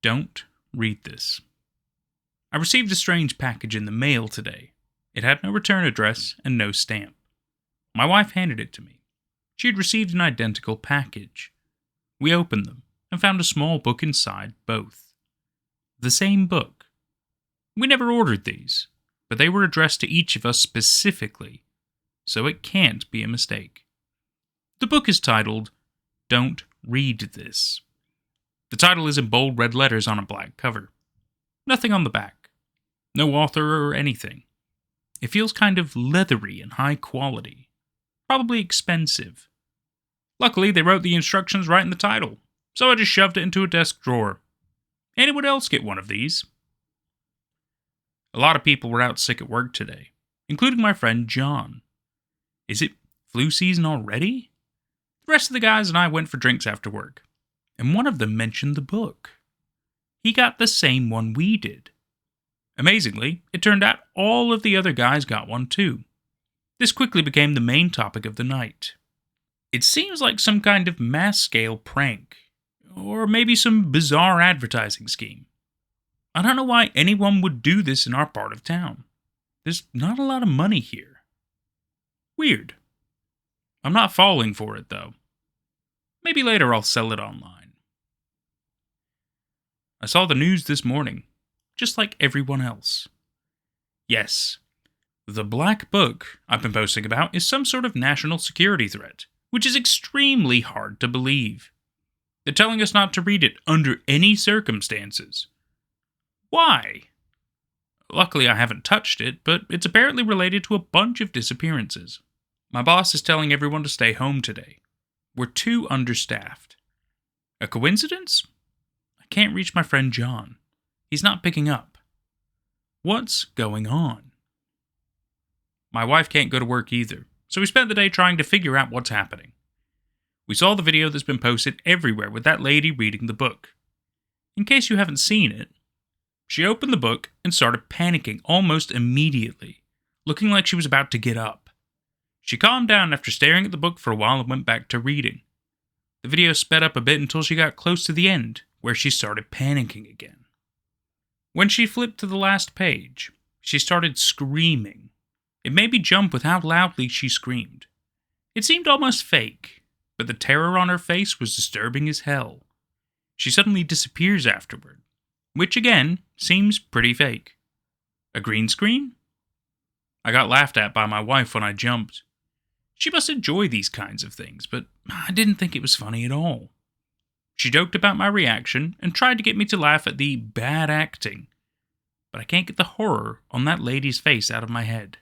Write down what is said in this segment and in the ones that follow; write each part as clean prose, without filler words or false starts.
Don't read this. I received a strange package in the mail today. It had no return address and no stamp. My wife handed it to me. She had received an identical package. We opened them and found a small book inside both. The same book. We never ordered these, but they were addressed to each of us specifically, so it can't be a mistake. The book is titled, Don't Read This. The title is in bold red letters on a black cover. Nothing on the back. No author or anything. It feels kind of leathery and high quality. Probably expensive. Luckily, they wrote the instructions right in the title, so I just shoved it into a desk drawer. Anyone else get one of these? A lot of people were out sick at work today, including my friend John. Is it flu season already? The rest of the guys and I went for drinks after work, and one of them mentioned the book. He got the same one we did. Amazingly, it turned out all of the other guys got one too. This quickly became the main topic of the night. It seems like some kind of mass-scale prank, or maybe some bizarre advertising scheme. I don't know why anyone would do this in our part of town. There's not a lot of money here. Weird. I'm not falling for it, though. Maybe later I'll sell it online. I saw the news this morning, just like everyone else. Yes, the black book I've been posting about is some sort of national security threat, which is extremely hard to believe. They're telling us not to read it under any circumstances. Why? Luckily, I haven't touched it, but it's apparently related to a bunch of disappearances. My boss is telling everyone to stay home today. We're too understaffed. A coincidence? I can't reach my friend John. He's not picking up. What's going on? My wife can't go to work either, so we spent the day trying to figure out what's happening. We saw the video that's been posted everywhere with that lady reading the book. In case you haven't seen it, she opened the book and started panicking almost immediately, looking like she was about to get up. She calmed down after staring at the book for a while and went back to reading. The video sped up a bit until she got close to the end, where she started panicking again. When she flipped to the last page, she started screaming. It made me jump with how loudly she screamed. It seemed almost fake, but the terror on her face was disturbing as hell. She suddenly disappears afterward, which again seems pretty fake. A green screen? I got laughed at by my wife when I jumped. She must enjoy these kinds of things, but I didn't think it was funny at all. She joked about my reaction and tried to get me to laugh at the bad acting, but I can't get the horror on that lady's face out of my head.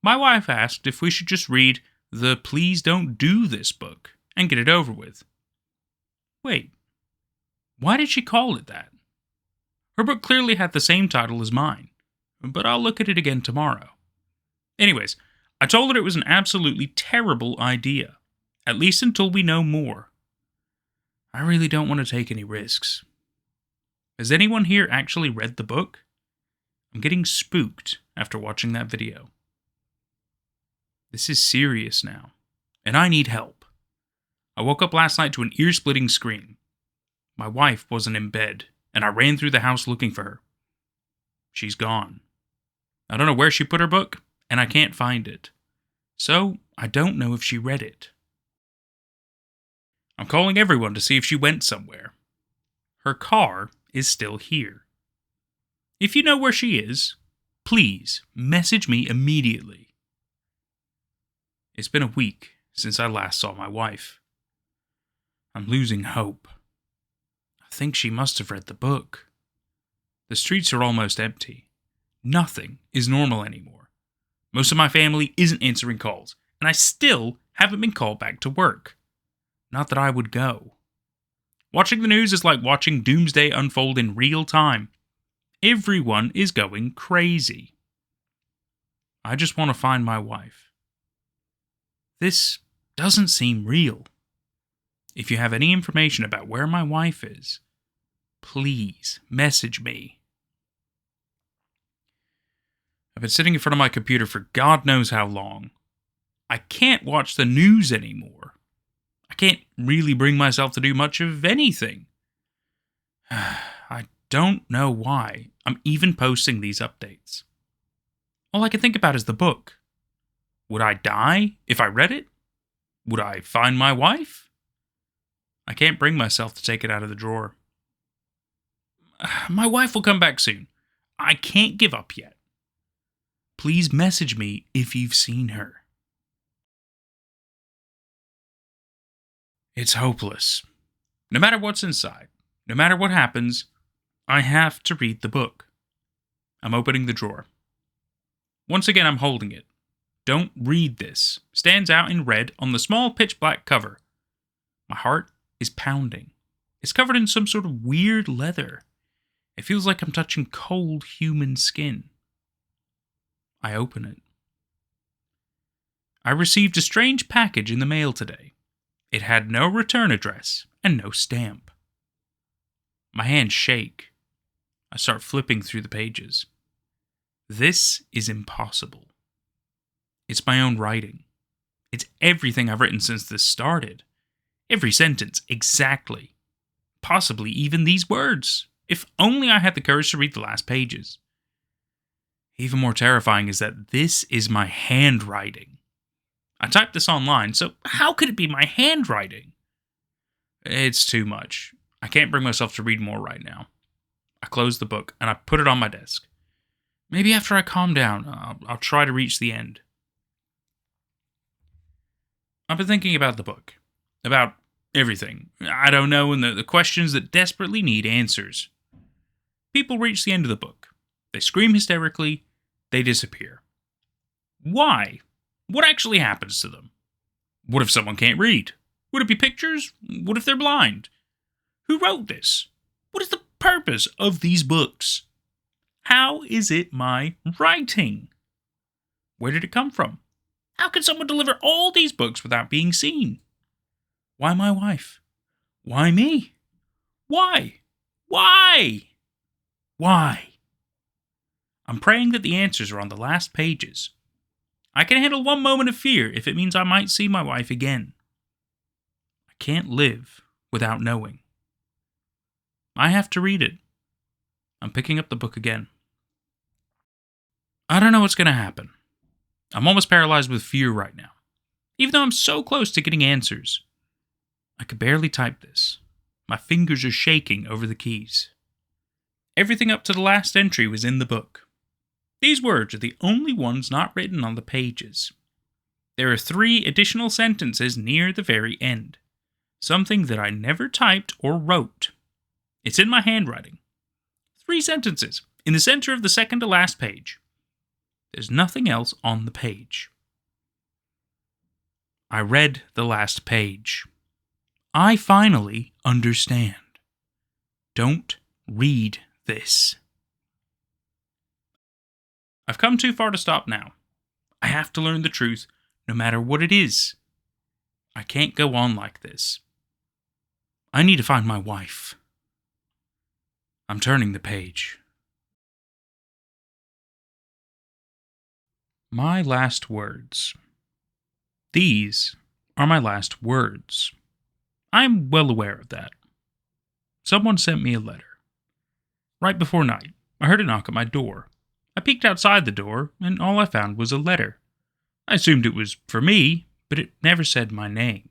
My wife asked if we should just read the Please Don't Do This book and get it over with. Wait, why did she call it that? Her book clearly had the same title as mine, but I'll look at it again tomorrow. Anyways, I told her it was an absolutely terrible idea, at least until we know more. I really don't want to take any risks. Has anyone here actually read the book? I'm getting spooked after watching that video. This is serious now, and I need help. I woke up last night to an ear-splitting scream. My wife wasn't in bed, and I ran through the house looking for her. She's gone. I don't know where she put her book, and I can't find it. So, I don't know if she read it. I'm calling everyone to see if she went somewhere. Her car is still here. If you know where she is, please message me immediately. It's been a week since I last saw my wife. I'm losing hope. I think she must have read the book. The streets are almost empty. Nothing is normal anymore. Most of my family isn't answering calls, and I still haven't been called back to work. Not that I would go. Watching the news is like watching doomsday unfold in real time. Everyone is going crazy. I just want to find my wife. This doesn't seem real. If you have any information about where my wife is, please message me. I've been sitting in front of my computer for God knows how long. I can't watch the news anymore. I can't really bring myself to do much of anything. I don't know why I'm even posting these updates. All I can think about is the book. Would I die if I read it? Would I find my wife? I can't bring myself to take it out of the drawer. My wife will come back soon. I can't give up yet. Please message me if you've seen her. It's hopeless. No matter what's inside, no matter what happens, I have to read the book. I'm opening the drawer. Once again, I'm holding it. Don't read this. Stands out in red on the small pitch black cover. My heart is pounding. It's covered in some sort of weird leather. It feels like I'm touching cold human skin. I open it. I received a strange package in the mail today. It had no return address and no stamp. My hands shake. I start flipping through the pages. This is impossible. It's my own writing. It's everything I've written since this started. Every sentence, exactly. Possibly even these words. If only I had the courage to read the last pages. Even more terrifying is that this is my handwriting. I typed this online, so how could it be my handwriting? It's too much. I can't bring myself to read more right now. I close the book and I put it on my desk. Maybe after I calm down, I'll try to reach the end. I've been thinking about the book. About everything. I don't know, and the questions that desperately need answers. People reach the end of the book. They scream hysterically. They disappear. Why? What actually happens to them? What if someone can't read? Would it be pictures? What if they're blind? Who wrote this? What is the purpose of these books? How is it my writing? Where did it come from? How could someone deliver all these books without being seen? Why my wife? Why me? Why? Why? Why? I'm praying that the answers are on the last pages. I can handle one moment of fear if it means I might see my wife again. I can't live without knowing. I have to read it. I'm picking up the book again. I don't know what's going to happen. I'm almost paralyzed with fear right now. Even though I'm so close to getting answers. I could barely type this. My fingers are shaking over the keys. Everything up to the last entry was in the book. These words are the only ones not written on the pages. There are 3 additional sentences near the very end. Something that I never typed or wrote. It's in my handwriting. 3 sentences in the center of the second to last page. There's nothing else on the page. I read the last page. I finally understand. Don't read this. I've come too far to stop now. I have to learn the truth, no matter what it is. I can't go on like this. I need to find my wife. I'm turning the page. My last words. These are my last words. I'm well aware of that. Someone sent me a letter. Right before night, I heard a knock at my door. I peeked outside the door, and all I found was a letter. I assumed it was for me, but it never said my name.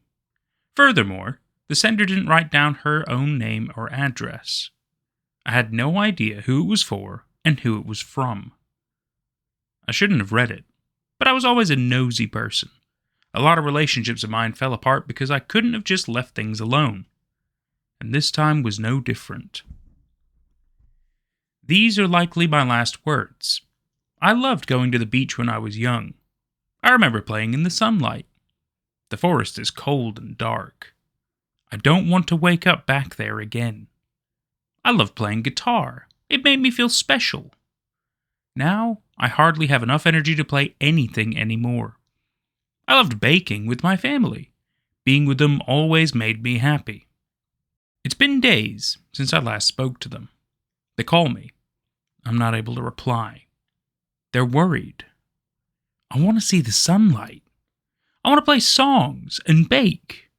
Furthermore, the sender didn't write down her own name or address. I had no idea who it was for and who it was from. I shouldn't have read it, but I was always a nosy person. A lot of relationships of mine fell apart because I couldn't have just left things alone. And this time was no different. These are likely my last words. I loved going to the beach when I was young. I remember playing in the sunlight. The forest is cold and dark. I don't want to wake up back there again. I loved playing guitar. It made me feel special. Now, I hardly have enough energy to play anything anymore. I loved baking with my family. Being with them always made me happy. It's been days since I last spoke to them. They call me. I'm not able to reply. They're worried. I want to see the sunlight. I want to play songs and bake.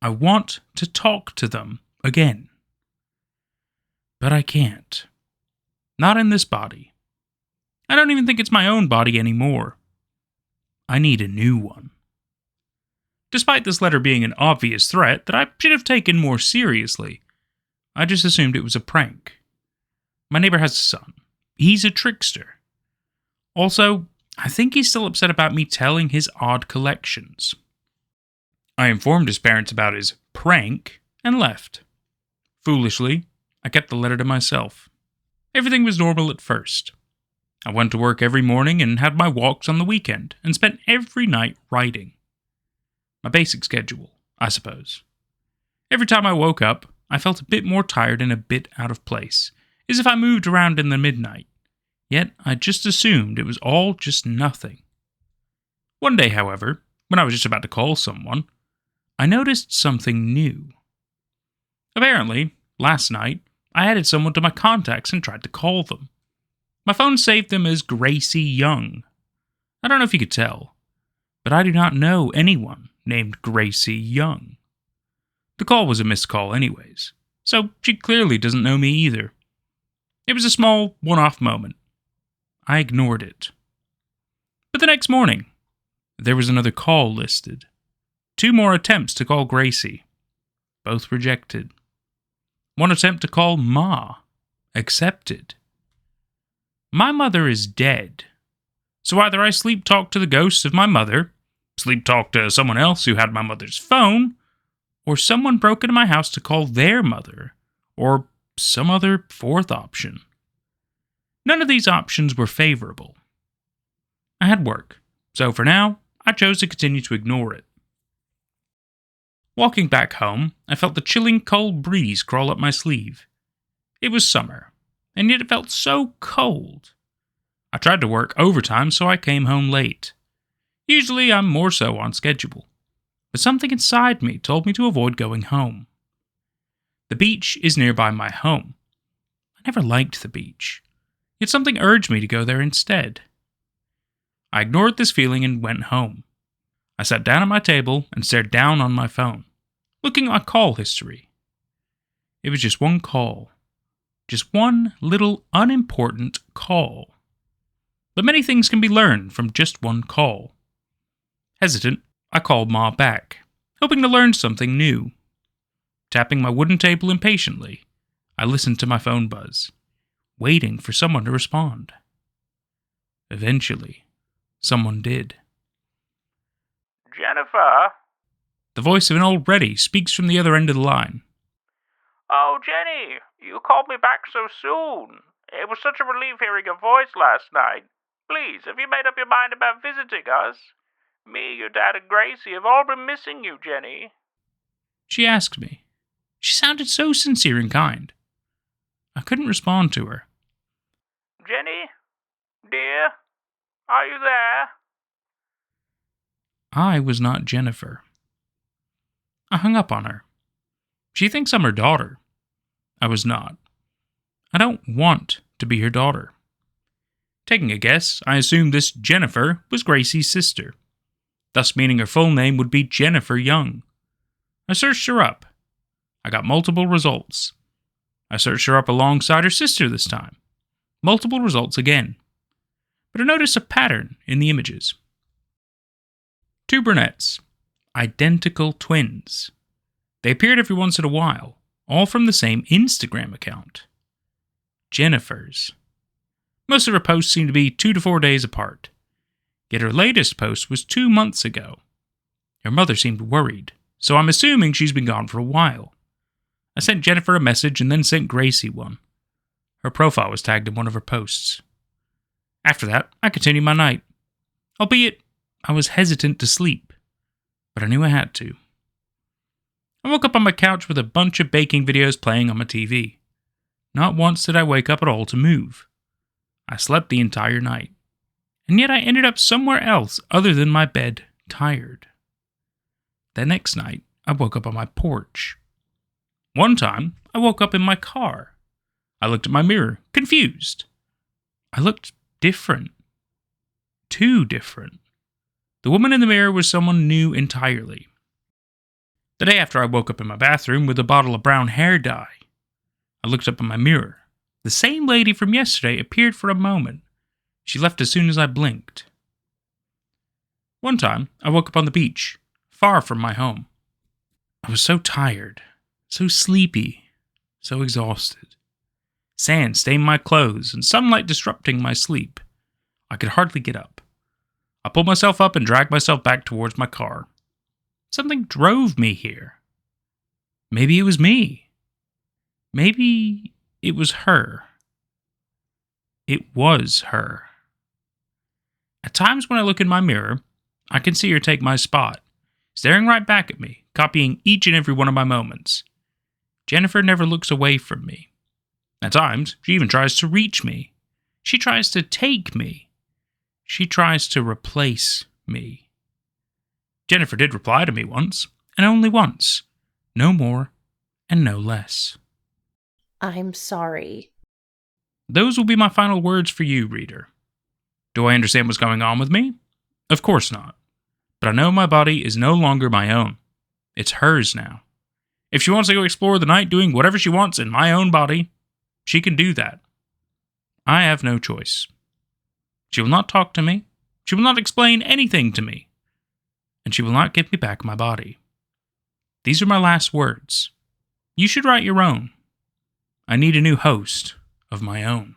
I want to talk to them again. But I can't. Not in this body. I don't even think it's my own body anymore. I need a new one. Despite this letter being an obvious threat that I should have taken more seriously, I just assumed it was a prank. My neighbor has a son. He's a trickster. Also, I think he's still upset about me telling his odd collections. I informed his parents about his prank and left. Foolishly, I kept the letter to myself. Everything was normal at first. I went to work every morning and had my walks on the weekend and spent every night writing. My basic schedule, I suppose. Every time I woke up, I felt a bit more tired and a bit out of place, as if I moved around in the midnight. Yet I just assumed it was all just nothing. One day, however, when I was just about to call someone, I noticed something new. Apparently, last night, I added someone to my contacts and tried to call them. My phone saved them as JLKeay Young. I don't know if you could tell, but I do not know anyone named JLKeay Young. The call was a missed call anyways, so she clearly doesn't know me either. It was a small, one-off moment. I ignored it. But the next morning, there was another call listed. 2 more attempts to call JLKeay. Both rejected. 1 attempt to call Ma. Accepted. My mother is dead. So either I sleep talk to the ghost of my mother, sleep talk to someone else who had my mother's phone, or someone broke into my house to call their mother, or some other 4th option. None of these options were favorable. I had work, so for now, I chose to continue to ignore it. Walking back home, I felt the chilling cold breeze crawl up my sleeve. It was summer, and yet it felt so cold. I tried to work overtime, so I came home late. Usually I'm more so on schedule, but something inside me told me to avoid going home. The beach is nearby my home. I never liked the beach, yet something urged me to go there instead. I ignored this feeling and went home. I sat down at my table and stared down on my phone, looking at my call history. It was just one call. Just one little unimportant call. But many things can be learned from just one call. Hesitant, I called Ma back, hoping to learn something new. Tapping my wooden table impatiently, I listened to my phone buzz, waiting for someone to respond. Eventually, someone did. Jennifer? The voice of an old Reddy speaks from the other end of the line. Oh, Jenni, you called me back so soon. It was such a relief hearing your voice last night. Please, have you made up your mind about visiting us? Me, your dad, and JLKeay have all been missing you, Jenni. She asked me. She sounded so sincere and kind. I couldn't respond to her. Jenni? Dear? Are you there? I was not Jennifer. I hung up on her. She thinks I'm her daughter. I was not. I don't want to be her daughter. Taking a guess, I assumed this Jennifer was JLKeay's sister, thus meaning her full name would be Jennifer Young. I searched her up. I got multiple results. I searched her up alongside her sister this time. Multiple results again. But I noticed a pattern in the images. 2 brunettes. Identical twins. They appeared every once in a while, all from the same Instagram account. Jennifer's. Most of her posts seemed to be 2 to 4 days apart. Yet her latest post was 2 months ago. Her mother seemed worried, so I'm assuming she's been gone for a while. I sent Jennifer a message and then sent JLKeay one. Her profile was tagged in one of her posts. After that, I continued my night. Albeit, I was hesitant to sleep, but I knew I had to. I woke up on my couch with a bunch of baking videos playing on my TV. Not once did I wake up at all to move. I slept the entire night, and yet I ended up somewhere else other than my bed, tired. The next night, I woke up on my porch. One time, I woke up in my car. I looked at my mirror, confused. I looked different. Too different. The woman in the mirror was someone new entirely. The day after, I woke up in my bathroom with a bottle of brown hair dye. I looked up in my mirror. The same lady from yesterday appeared for a moment. She left as soon as I blinked. One time, I woke up on the beach, far from my home. I was so tired, so sleepy, so exhausted. Sand stained my clothes and sunlight disrupting my sleep. I could hardly get up. I pulled myself up and dragged myself back towards my car. Something drove me here. Maybe it was me. Maybe it was her. It was her. At times when I look in my mirror, I can see her take my spot, staring right back at me, copying each and every one of my moments. Jennifer never looks away from me. At times, she even tries to reach me. She tries to take me. She tries to replace me. Jennifer did reply to me once, and only once. No more and no less. I'm sorry. Those will be my final words for you, reader. Do I understand what's going on with me? Of course not. But I know my body is no longer my own. It's hers now. If she wants to go explore the night doing whatever she wants in my own body, she can do that. I have no choice. She will not talk to me. She will not explain anything to me. And she will not give me back my body. These are my last words. You should write your own. I need a new host of my own.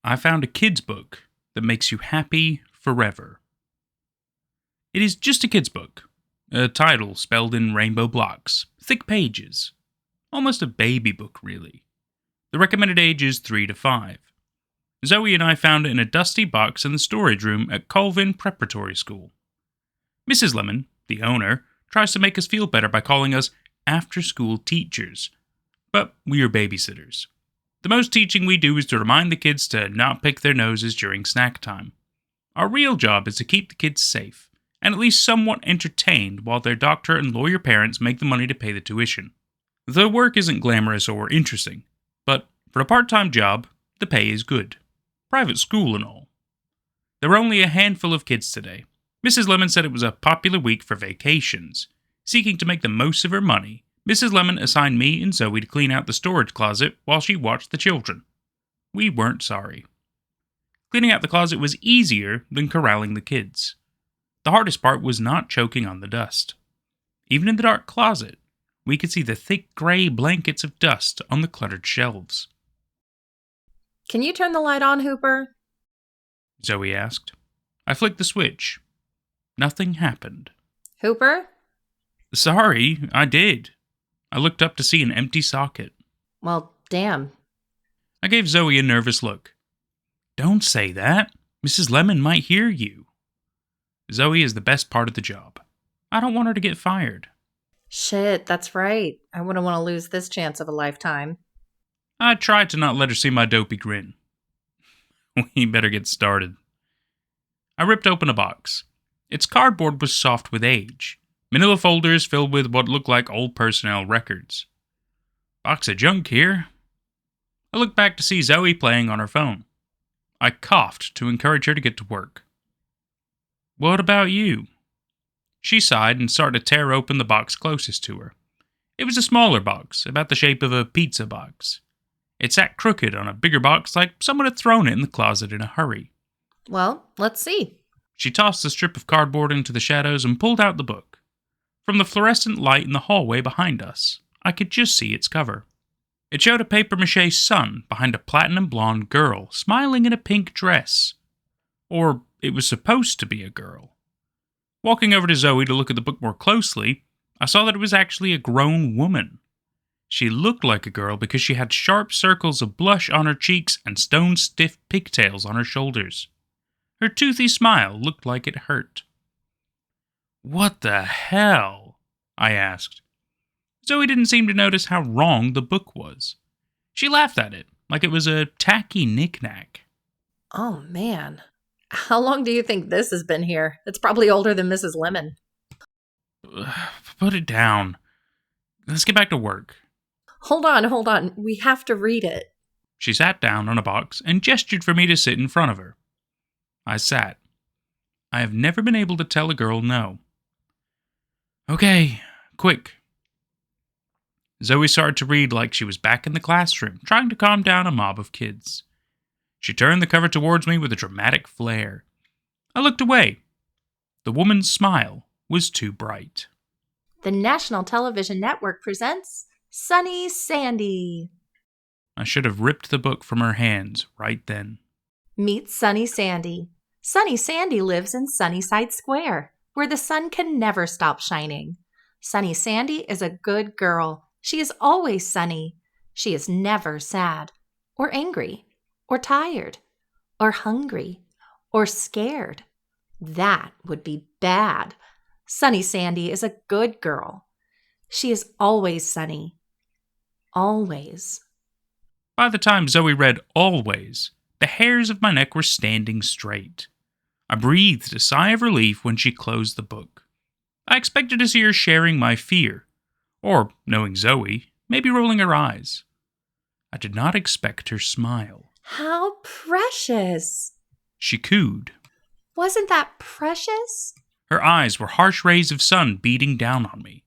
I found a kid's book that makes you happy forever. It is just a kid's book. A title spelled in rainbow blocks, thick pages. Almost a baby book, really. The recommended age is 3 to 5. Zoe and I found it in a dusty box in the storage room at Colvin Preparatory School. Mrs. Lemon, the owner, tries to make us feel better by calling us after-school teachers. But we are babysitters. The most teaching we do is to remind the kids to not pick their noses during snack time. Our real job is to keep the kids safe, and at least somewhat entertained while their doctor and lawyer parents make the money to pay the tuition. The work isn't glamorous or interesting, but for a part-time job, the pay is good. Private school and all. There were only a handful of kids today. Mrs. Lemon said it was a popular week for vacations. Seeking to make the most of her money, Mrs. Lemon assigned me and Zoe to clean out the storage closet while she watched the children. We weren't sorry. Cleaning out the closet was easier than corralling the kids. The hardest part was not choking on the dust. Even in the dark closet, we could see the thick gray blankets of dust on the cluttered shelves. Can you turn the light on, Hooper? Zoe asked. I flicked the switch. Nothing happened. Hooper? Sorry, I did. I looked up to see an empty socket. Well, damn. I gave Zoe a nervous look. Don't say that. Mrs. Lemon might hear you. Zoe is the best part of the job. I don't want her to get fired. Shit, that's right. I wouldn't want to lose this chance of a lifetime. I tried to not let her see my dopey grin. We better get started. I ripped open a box. Its cardboard was soft with age. Manila folders filled with what looked like old personnel records. Box of junk here. I looked back to see Zoe playing on her phone. I coughed to encourage her to get to work. What about you? She sighed and started to tear open the box closest to her. It was a smaller box, about the shape of a pizza box. It sat crooked on a bigger box like someone had thrown it in the closet in a hurry. Well, let's see. She tossed the strip of cardboard into the shadows and pulled out the book. From the fluorescent light in the hallway behind us, I could just see its cover. It showed a papier-mâché sun behind a platinum-blonde girl smiling in a pink dress. Or it was supposed to be a girl. Walking over to Zoe to look at the book more closely, I saw that it was actually a grown woman. She looked like a girl because she had sharp circles of blush on her cheeks and stone-stiff pigtails on her shoulders. Her toothy smile looked like it hurt. What the hell? I asked. Zoe didn't seem to notice how wrong the book was. She laughed at it, like it was a tacky knick-knack. Oh, man. How long do you think this has been here? It's probably older than Mrs. Lemon. Put it down. Let's get back to work. Hold on. We have to read it. She sat down on a box and gestured for me to sit in front of her. I sat. I have never been able to tell a girl no. Okay, quick. Zoe started to read like she was back in the classroom, trying to calm down a mob of kids. She turned the cover towards me with a dramatic flare. I looked away. The woman's smile was too bright. The National Television Network presents Sunny Sandy. I should have ripped the book from her hands right then. Meet Sunny Sandy. Sunny Sandy lives in Sunnyside Square, where the sun can never stop shining. Sunny Sandy is a good girl. She is always sunny. She is never sad, or angry, or tired, or hungry, or scared. That would be bad. Sunny Sandy is a good girl. She is always sunny. Always. By the time Zoe read always, the hairs of my neck were standing straight. I breathed a sigh of relief when she closed the book. I expected to see her sharing my fear, or, knowing Zoe, maybe rolling her eyes. I did not expect her smile. How precious. She cooed. Wasn't that precious? Her eyes were harsh rays of sun beating down on me.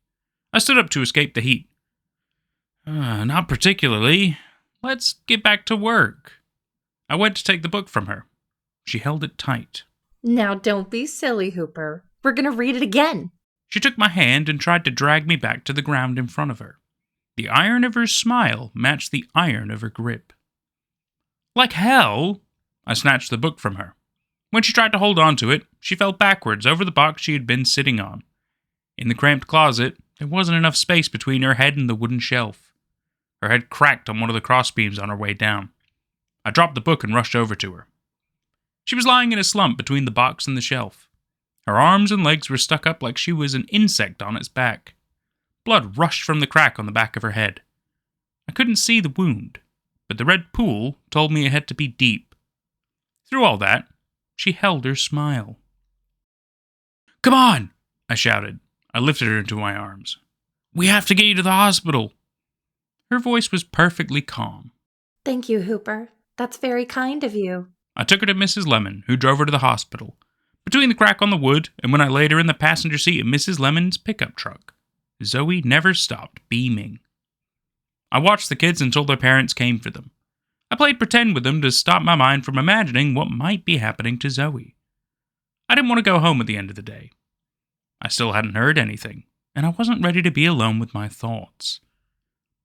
I stood up to escape the heat. Not particularly. Let's get back to work. I went to take the book from her. She held it tight. Now don't be silly, Hooper. We're going to read it again. She took my hand and tried to drag me back to the ground in front of her. The iron of her smile matched the iron of her grip. Like hell! I snatched the book from her. When she tried to hold on to it, she fell backwards over the box she had been sitting on. In the cramped closet, there wasn't enough space between her head and the wooden shelf. Her head cracked on one of the crossbeams on her way down. I dropped the book and rushed over to her. She was lying in a slump between the box and the shelf. Her arms and legs were stuck up like she was an insect on its back. Blood rushed from the crack on the back of her head. I couldn't see the wound, but the red pool told me it had to be deep. Through all that, she held her smile. "Come on!" I shouted. I lifted her into my arms. "We have to get you to the hospital." Her voice was perfectly calm. Thank you, Hooper. That's very kind of you. I took her to Mrs. Lemon, who drove her to the hospital. Between the crack on the wood and when I laid her in the passenger seat of Mrs. Lemon's pickup truck, Zoe never stopped beaming. I watched the kids until their parents came for them. I played pretend with them to stop my mind from imagining what might be happening to Zoe. I didn't want to go home at the end of the day. I still hadn't heard anything, and I wasn't ready to be alone with my thoughts.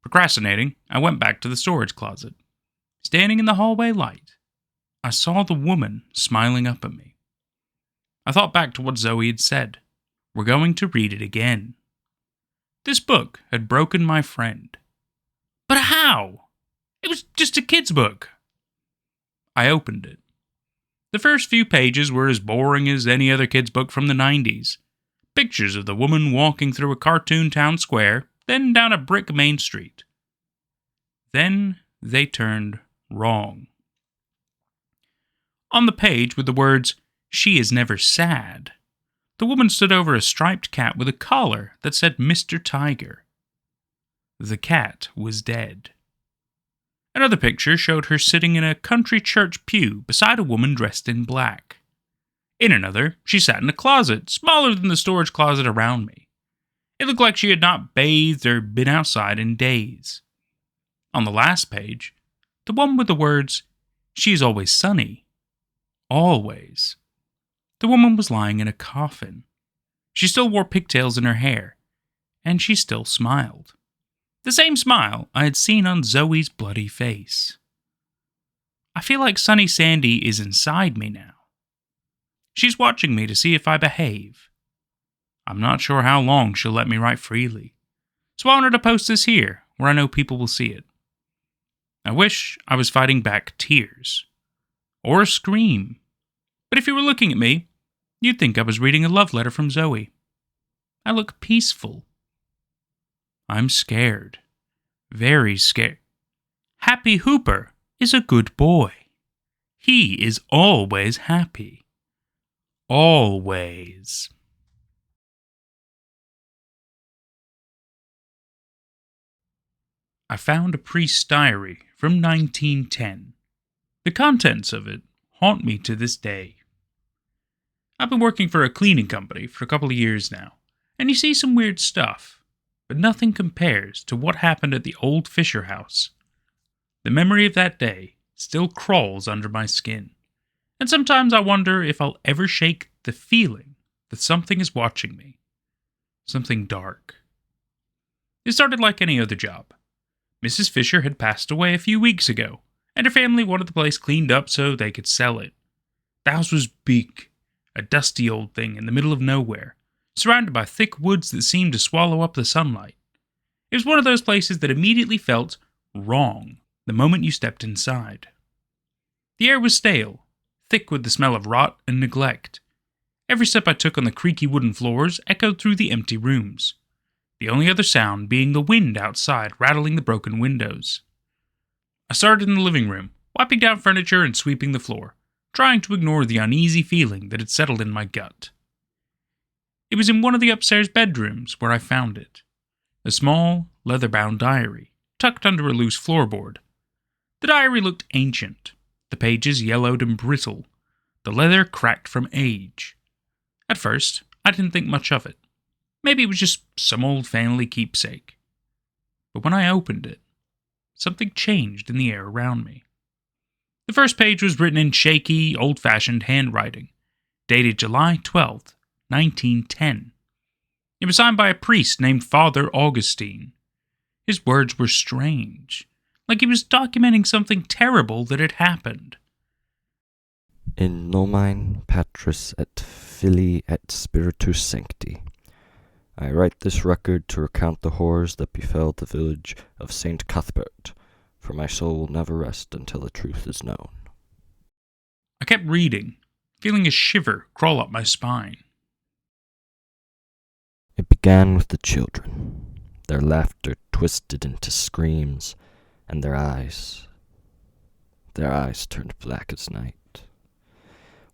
Procrastinating, I went back to the storage closet. Standing in the hallway light, I saw the woman smiling up at me. I thought back to what Zoe had said. We're going to read it again. This book had broken my friend. But how? It was just a kid's book. I opened it. The first few pages were as boring as any other kid's book from the 90s. Pictures of the woman walking through a cartoon town square, then down a brick main street. Then they turned wrong. On the page were the words, "She is never sad." The woman stood over a striped cat with a collar that said Mr. Tiger. The cat was dead. Another picture showed her sitting in a country church pew beside a woman dressed in black. In another, she sat in a closet smaller than the storage closet around me. It looked like she had not bathed or been outside in days. On the last page, the one with the words, "She is always sunny." Always. The woman was lying in a coffin. She still wore pigtails in her hair, and she still smiled. The same smile I had seen on Zoe's bloody face. I feel like Sunny Sandy is inside me now. She's watching me to see if I behave. I'm not sure how long she'll let me write freely, so I wanted to post this here where I know people will see it. I wish I was fighting back tears. Or a scream. But if you were looking at me, you'd think I was reading a love letter from Zoe. I look peaceful. I'm scared. Very scared. Happy Hooper is a good boy. He is always happy. Always. I found a priest's diary from 1910. The contents of it haunt me to this day. I've been working for a cleaning company for a couple of years now, and you see some weird stuff. but nothing compares to what happened at the old Fisher house. The memory of that day still crawls under my skin, and sometimes I wonder if I'll ever shake the feeling that something is watching me. Something dark. It started like any other job. Mrs. Fisher had passed away a few weeks ago, and her family wanted the place cleaned up so they could sell it. The house was big, a dusty old thing in the middle of nowhere, surrounded by thick woods that seemed to swallow up the sunlight. It was one of those places that immediately felt wrong the moment you stepped inside. The air was stale, thick with the smell of rot and neglect. Every step I took on the creaky wooden floors echoed through the empty rooms, the only other sound being the wind outside rattling the broken windows. I started in the living room, wiping down furniture and sweeping the floor, trying to ignore the uneasy feeling that had settled in my gut. It was in one of the upstairs bedrooms where I found it. A small, leather-bound diary, tucked under a loose floorboard. The diary looked ancient, the pages yellowed and brittle, the leather cracked from age. At first, I didn't think much of it. Maybe it was just some old family keepsake. But when I opened it, something changed in the air around me. The first page was written in shaky, old-fashioned handwriting, dated July 12th, 1910. It was signed by a priest named Father Augustine. His words were strange, like he was documenting something terrible that had happened. In nomine Patris et Filii et Spiritus Sancti, I write this record to recount the horrors that befell the village of St. Cuthbert, for my soul will never rest until the truth is known. I kept reading, feeling a shiver crawl up my spine. It began with the children, their laughter twisted into screams, and their eyes turned black as night.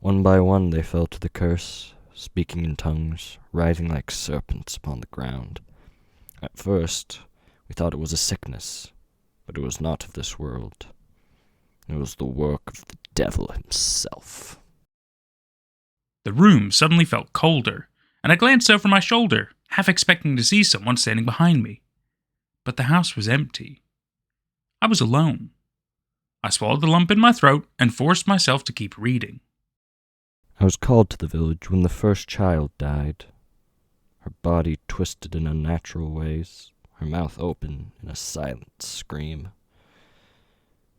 One by one they fell to the curse, speaking in tongues, writhing like serpents upon the ground. At first, we thought it was a sickness, but it was not of this world. It was the work of the devil himself. The room suddenly felt colder, and I glanced over my shoulder, half expecting to see someone standing behind me. But the house was empty. I was alone. I swallowed the lump in my throat and forced myself to keep reading. I was called to the village when the first child died. Her body twisted in unnatural ways, her mouth open in a silent scream.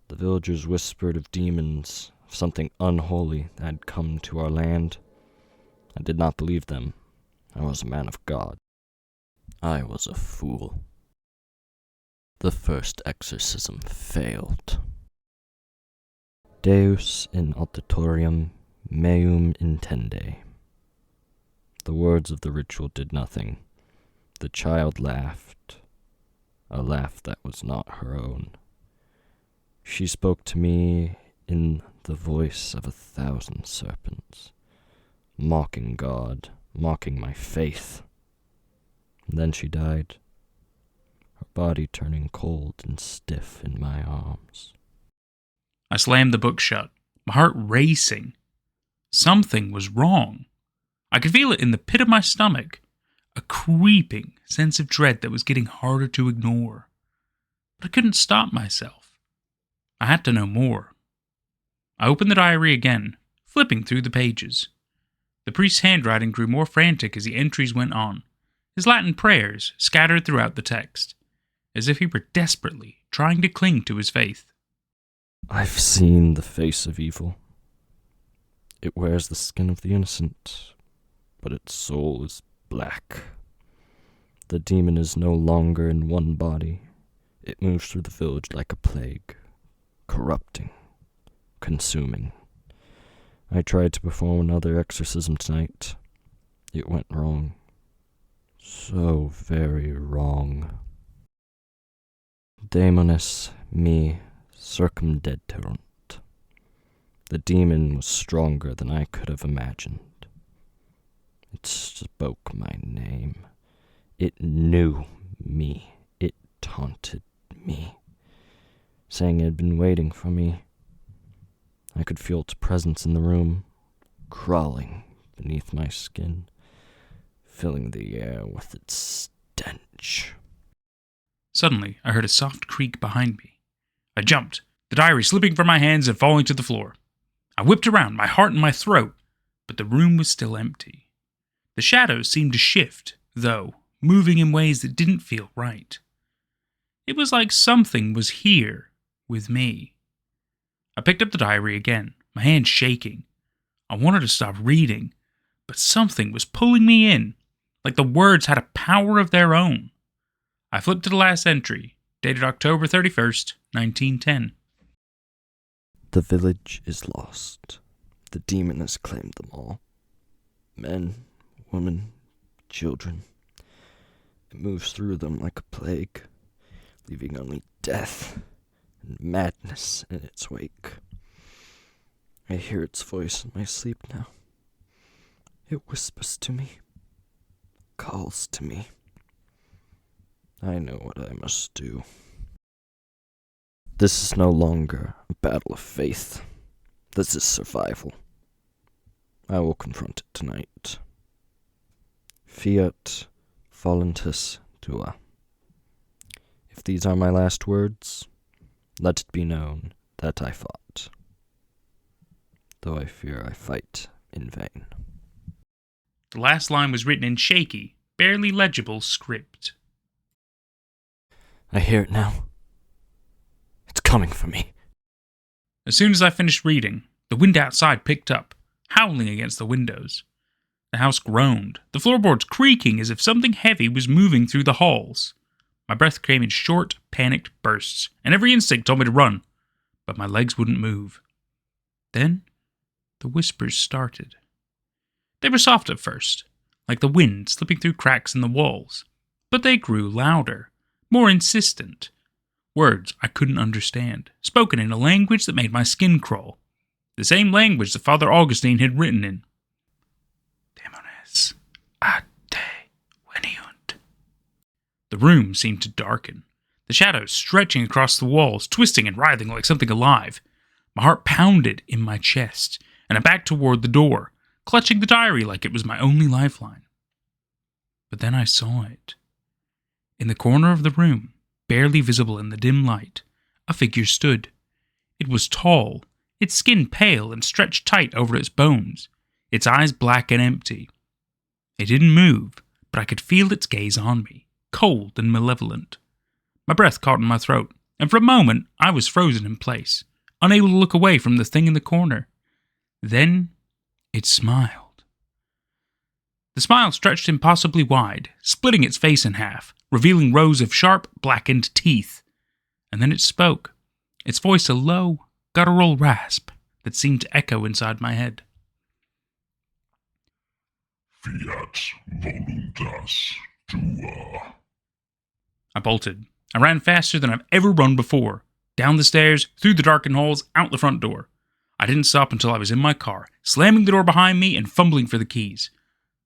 The villagers whispered of demons, of something unholy that had come to our land. I did not believe them. I was a man of God. I was a fool. The first exorcism failed. Deus in auditorium meum intende. The words of the ritual did nothing. The child laughed, a laugh that was not her own. She spoke to me in the voice of 1,000 serpents, mocking God, mocking my faith. And then she died, her body turning cold and stiff in my arms. I slammed the book shut, my heart racing. Something was wrong. I could feel it in the pit of my stomach, a creeping sense of dread that was getting harder to ignore. But I couldn't stop myself. I had to know more. I opened the diary again, flipping through the pages. The priest's handwriting grew more frantic as the entries went on, his Latin prayers scattered throughout the text, as if he were desperately trying to cling to his faith. I've seen the face of evil. It wears the skin of the innocent, but its soul is black. The demon is no longer in one body. It moves through the village like a plague, corrupting, consuming. I tried to perform another exorcism tonight. It went wrong. So very wrong. Daemones me circumdederunt. The demon was stronger than I could have imagined. It spoke my name. It knew me. It taunted me, saying it had been waiting for me. I could feel its presence in the room, crawling beneath my skin, filling the air with its stench. Suddenly, I heard a soft creak behind me. I jumped, the diary slipping from my hands and falling to the floor. I whipped around, my heart in my throat, but the room was still empty. The shadows seemed to shift, though, moving in ways that didn't feel right. It was like something was here with me. I picked up the diary again, my hand shaking. I wanted to stop reading, but something was pulling me in, like the words had a power of their own. I flipped to the last entry, dated October 31st, 1910. The village is lost. The demon has claimed them all. Men, women, children. It moves through them like a plague, leaving only death and madness in its wake. I hear its voice in my sleep now. It whispers to me, calls to me. I know what I must do. This is no longer a battle of faith. This is survival. I will confront it tonight. Fiat voluntas tua. If these are my last words, let it be known that I fought, though I fear I fight in vain. The last line was written in shaky, barely legible script. I hear it now. It's coming for me. As soon as I finished reading, the wind outside picked up, howling against the windows. The house groaned, the floorboards creaking as if something heavy was moving through the halls. My breath came in short, panicked bursts, and every instinct told me to run, but my legs wouldn't move. Then, the whispers started. They were soft at first, like the wind slipping through cracks in the walls, but they grew louder, more insistent. Words I couldn't understand, spoken in a language that made my skin crawl. The same language that Father Augustine had written in. Demones ad te veniunt. The room seemed to darken, the shadows stretching across the walls, twisting and writhing like something alive. My heart pounded in my chest, and I backed toward the door, clutching the diary like it was my only lifeline. But then I saw it. In the corner of the room, barely visible in the dim light, a figure stood. It was tall, its skin pale and stretched tight over its bones, its eyes black and empty. It didn't move, but I could feel its gaze on me, cold and malevolent. My breath caught in my throat, and for a moment I was frozen in place, unable to look away from the thing in the corner. Then it smiled. The smile stretched impossibly wide, splitting its face in half, revealing rows of sharp, blackened teeth. And then it spoke, its voice a low, guttural rasp that seemed to echo inside my head. Fiat voluntas tua. I bolted. I ran faster than I've ever run before, down the stairs, through the darkened halls, out the front door. I didn't stop until I was in my car, slamming the door behind me and fumbling for the keys.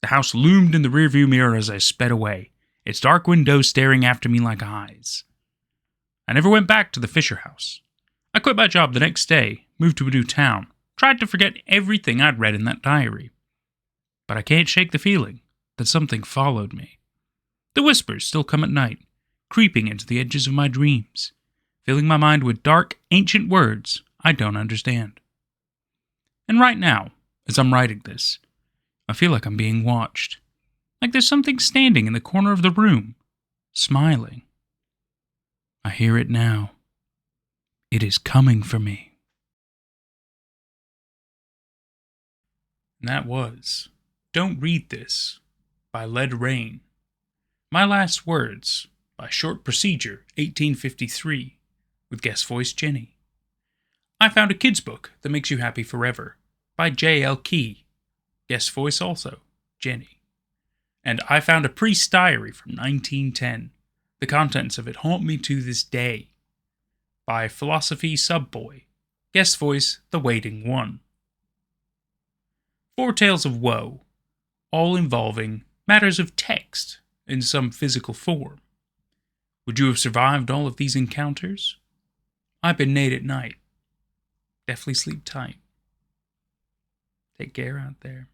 The house loomed in the rearview mirror as I sped away, its dark windows staring after me like eyes. I never went back to the Fisher house. I quit my job the next day, moved to a new town, tried to forget everything I'd read in that diary. But I can't shake the feeling that something followed me. The whispers still come at night, creeping into the edges of my dreams, filling my mind with dark, ancient words I don't understand. And right now, as I'm writing this, I feel like I'm being watched, like there's something standing in the corner of the room, smiling. I hear it now. It is coming for me. And that was Don't Read This by leadraine. My Last Words by Short Procedure, 1853, with guest voice Jenni. I Found a Kid's Book That Makes You Happy Forever by JLKeay, guest voice also Jenni. And I Found a Priest's Diary from 1910. The contents of it haunt me to this day by philosophysubboy, guest voice The Waiting One. 4 tales of woe, all involving matters of text in some physical form. Would you have survived all of these encounters? I've been Nate at night. Definitely sleep tight. Take care out there.